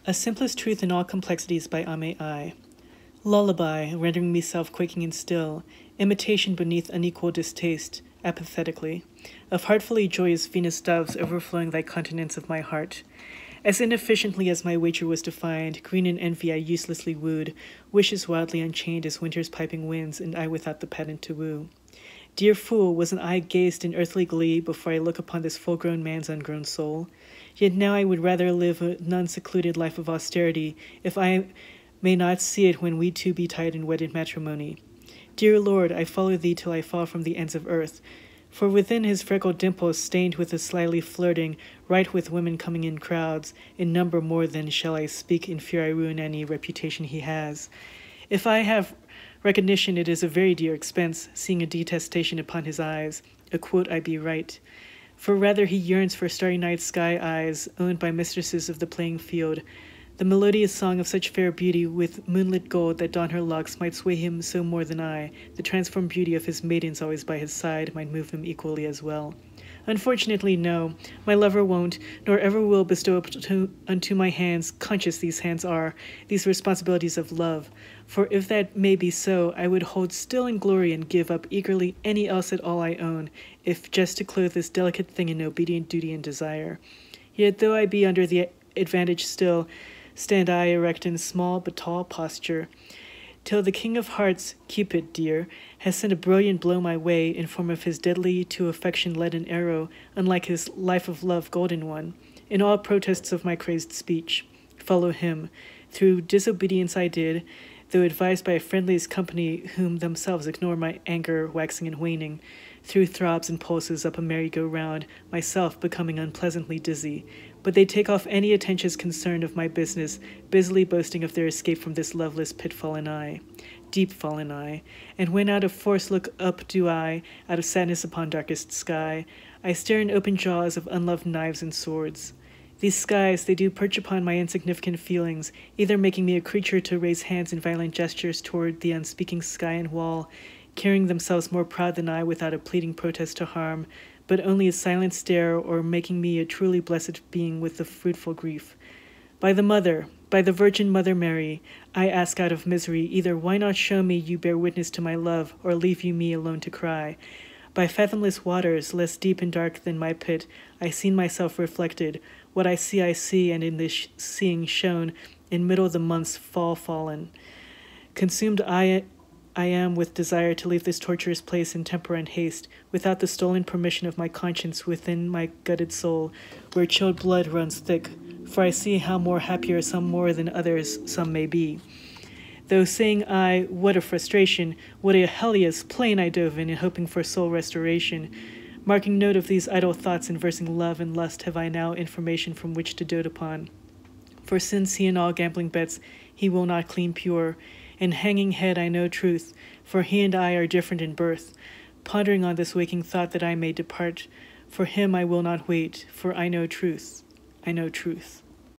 A Simplest Truth in All Complexities by Ame. Lullaby, rendering me self-quaking and still, imitation beneath unequal distaste, apathetically, of heartfully joyous Venus doves overflowing thy continents of my heart. As inefficiently as my wager was defined, green in envy I uselessly wooed, wishes wildly unchained as winter's piping winds, and I without the pedant to woo. Dear fool, wasn't I gazed in earthly glee before I look upon this full-grown man's ungrown soul? Yet now I would rather live a nun-secluded life of austerity, if I may not see it when we two be tied in wedded matrimony. Dear Lord, I follow thee till I fall from the ends of earth, for within his freckled dimples, stained with a slyly flirting, right with women coming in crowds, in number more than shall I speak in fear I ruin any reputation he has. If I have recognition, it is a very dear expense, seeing a detestation upon his eyes. A quote I be right. For rather he yearns for starry night sky eyes, owned by mistresses of the playing field. The melodious song of such fair beauty with moonlit gold that don her locks might sway him so more than I. The transformed beauty of his maidens always by his side might move him equally as well. Unfortunately, no, my lover won't, nor ever will bestow unto my hands, conscious these hands are, these responsibilities of love. For if that may be so, I would hold still in glory and give up eagerly any else at all I own, if just to clothe this delicate thing in obedient duty and desire. Yet though I be under the advantage still, stand I erect in small but tall posture, till the King of Hearts, Cupid dear, has sent a brilliant blow my way in form of his deadly to affection leaden arrow, unlike his life of love golden one. In all protests of my crazed speech, follow him. Through disobedience I did, though advised by a friendliest company whom themselves ignore my anger waxing and waning, through throbs and pulses up a merry-go-round, myself becoming unpleasantly dizzy. But they take off any attentions concerned of my business, busily boasting of their escape from this loveless pit-fallen eye, deep-fallen eye. And when out of force look up do I, out of sadness upon darkest sky, I stare in open jaws of unloved knives and swords. These skies, they do perch upon my insignificant feelings, either making me a creature to raise hands in violent gestures toward the unspeaking sky and wall, carrying themselves more proud than I without a pleading protest to harm, but only a silent stare, or making me a truly blessed being with the fruitful grief. By the Mother, by the Virgin Mother Mary, I ask out of misery, either why not show me you bear witness to my love, or leave you me alone to cry. By fathomless waters, less deep and dark than my pit, I seen myself reflected. What I see, and in this seeing shown, in middle of the month's fallen. Consumed I am with desire to leave this torturous place in temper and haste, without the stolen permission of my conscience within my gutted soul, where chilled blood runs thick, for I see how more happier some more than others some may be. Though saying I, what a frustration, what a hellious plain I dove in hoping for soul restoration. Marking note of these idle thoughts and versing love and lust have I now information from which to dote upon. For since he in all gambling bets he will not clean pure, in hanging head I know truth, for he and I are different in birth. Pondering on this waking thought that I may depart, for him I will not wait, for I know truth. I know truth.